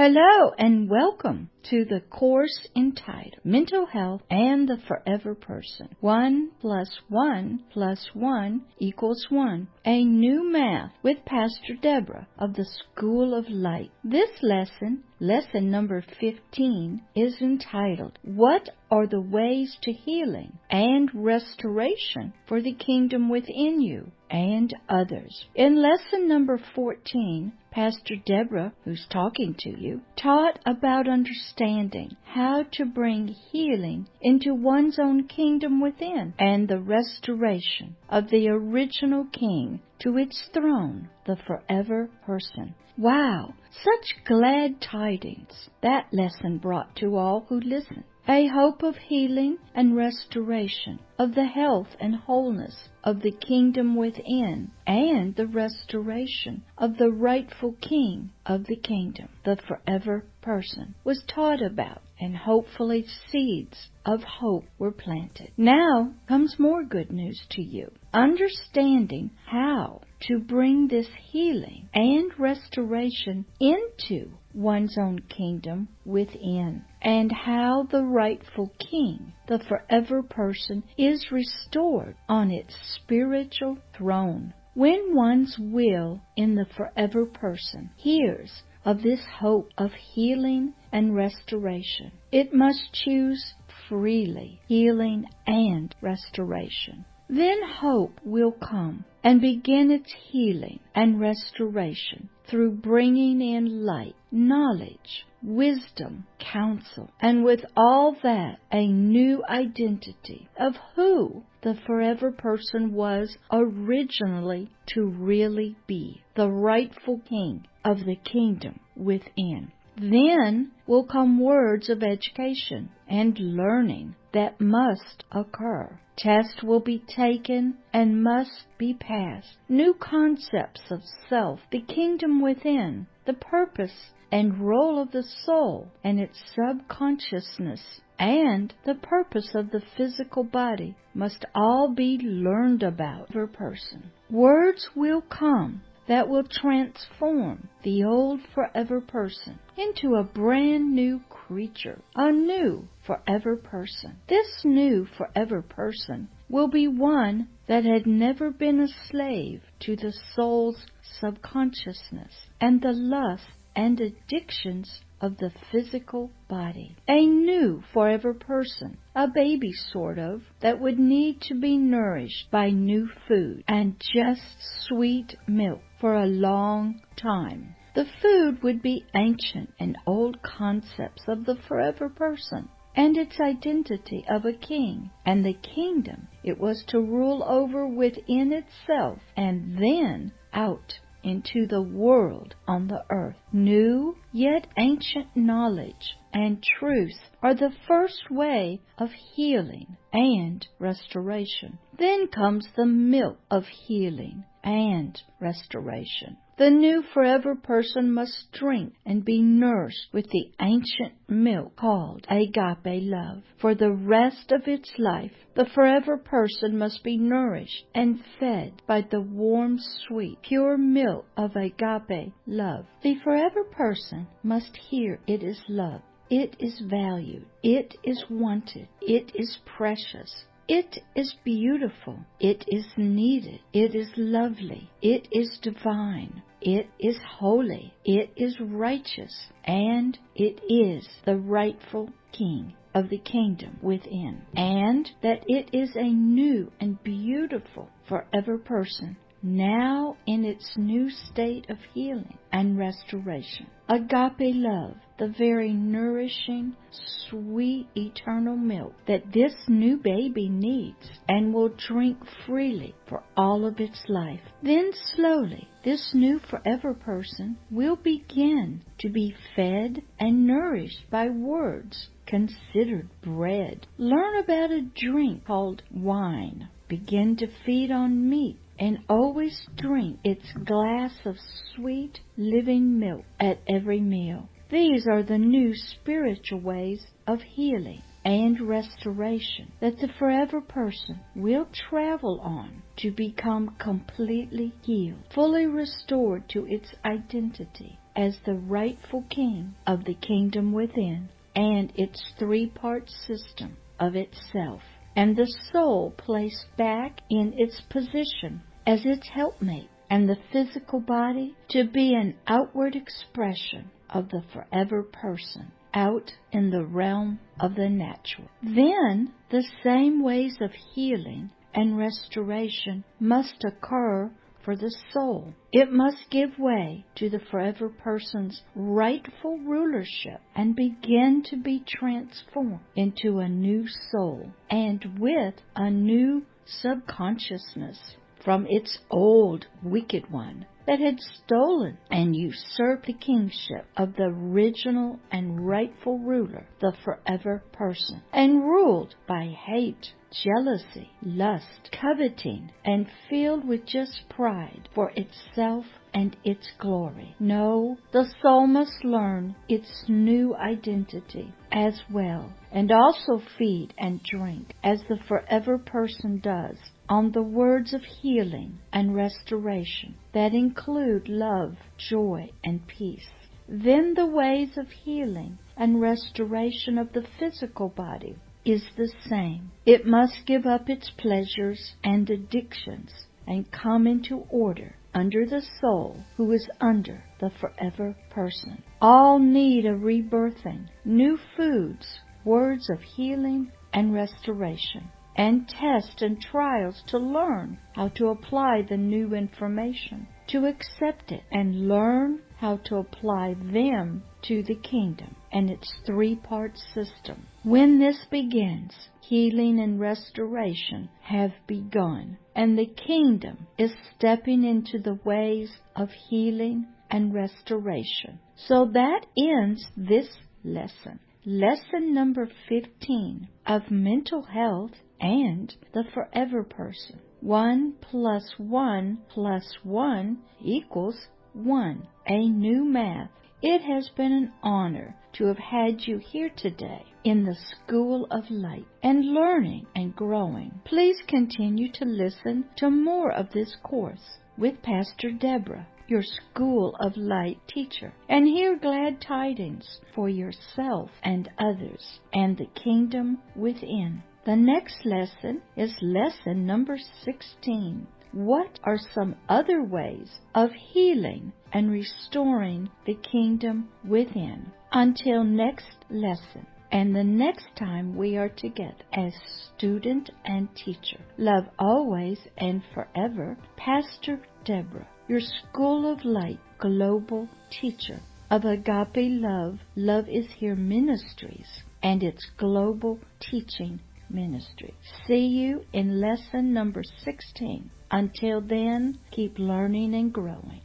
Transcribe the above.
Hello and welcome to the course entitled Mental Health and the Forever Person. 1 + 1 + 1 = 1. A new math with Pastor Deborah of the School of Light. This lesson number 15, is entitled, What are the Ways to Healing and Restoration for the Kingdom Within You and Others? In lesson number 14, Pastor Deborah, who's talking to you, taught about understanding how to bring healing into one's own kingdom within and the restoration of the original king to its throne, the forever person. Wow, such glad tidings that lesson brought to all who listened. A hope of healing and restoration of the health and wholeness of the kingdom within and the restoration of the rightful king of the kingdom, the forever person, was taught about, and hopefully seeds of hope were planted. Now comes more good news to you. Understanding how to bring this healing and restoration into one's own kingdom within, and how the rightful king, the forever person, is restored on its spiritual throne. When one's will in the forever person hears of this hope of healing and restoration, it must choose freely healing and restoration. Then hope will come and begin its healing and restoration through bringing in light, knowledge, wisdom, counsel, and with all that, a new identity of who the forever person was originally to really be, the rightful king of the kingdom within. Then will come words of education and learning that must occur. Tests will be taken and must be passed. New concepts of self, the kingdom within, the purpose and role of the soul and its subconsciousness, and the purpose of the physical body must all be learned about per person. Words will come that will transform the old forever person into a brand new creature, a new forever person. This new forever person will be one that had never been a slave to the soul's subconsciousness and the lusts and addictions of the physical body. A new forever person, a baby sort of, that would need to be nourished by new food and just sweet milk for a long time. The food would be ancient and old concepts of the forever person and its identity of a king, and the kingdom it was to rule over within itself and then out into the world on the earth. New yet ancient knowledge and truth are the first way of healing and restoration. Then comes the milk of healing and restoration. The new forever person must drink and be nourished with the ancient milk called Agape Love. For the rest of its life, the forever person must be nourished and fed by the warm, sweet, pure milk of Agape Love. The forever person must hear it is loved, it is valued, it is wanted, it is precious. It is beautiful, it is needed, it is lovely, it is divine, it is holy, it is righteous, and it is the rightful king of the kingdom within, and that it is a new and beautiful forever person, now in its new state of healing and restoration. Agape love, the very nourishing, sweet, eternal milk that this new baby needs and will drink freely for all of its life. Then slowly, this new forever person will begin to be fed and nourished by words considered bread. Learn about a drink called wine. Begin to feed on meat and always drink its glass of sweet, living milk at every meal. These are the new spiritual ways of healing and restoration that the forever person will travel on to become completely healed, fully restored to its identity as the rightful king of the kingdom within and its three-part system of itself, and the soul placed back in its position as its helpmate, and the physical body to be an outward expression of the forever person out in the realm of the natural. Then the same ways of healing and restoration must occur for the soul. It must give way to the forever person's rightful rulership and begin to be transformed into a new soul and with a new subconsciousness from its old wicked one that had stolen and usurped the kingship of the original and rightful ruler, the forever person, and ruled by hate, jealousy, lust, coveting, and filled with just pride for itself and its glory. No, the soul must learn its new identity as well, and also feed and drink as the forever person does on the words of healing and restoration that include love, joy, and peace. Then the ways of healing and restoration of the physical body is the same. It must give up its pleasures and addictions and come into order under the soul who is under the forever person. All need a rebirthing, new foods, words of healing and restoration, and tests and trials to learn how to apply the new information, to accept it, and learn how to apply them to the kingdom and its three-part system. When this begins, healing and restoration have begun, and the kingdom is stepping into the ways of healing and restoration. So that ends this lesson. Lesson number 15 of mental health and the forever person. 1 + 1 + 1 = 1. A new math. It has been an honor to have had you here today in the School of Light and learning and growing. Please continue to listen to more of this course with Pastor Deborah, your School of Light teacher, and hear glad tidings for yourself and others and the kingdom within. The next lesson is lesson number 16. What are some other ways of healing and restoring the kingdom within? Until next lesson and the next time we are together as student and teacher. Love always and forever, Pastor Deborah, your School of Light global teacher of Agape Love, Love is Here Ministries, and its global teaching ministry. See you in lesson number 16. Until then, keep learning and growing.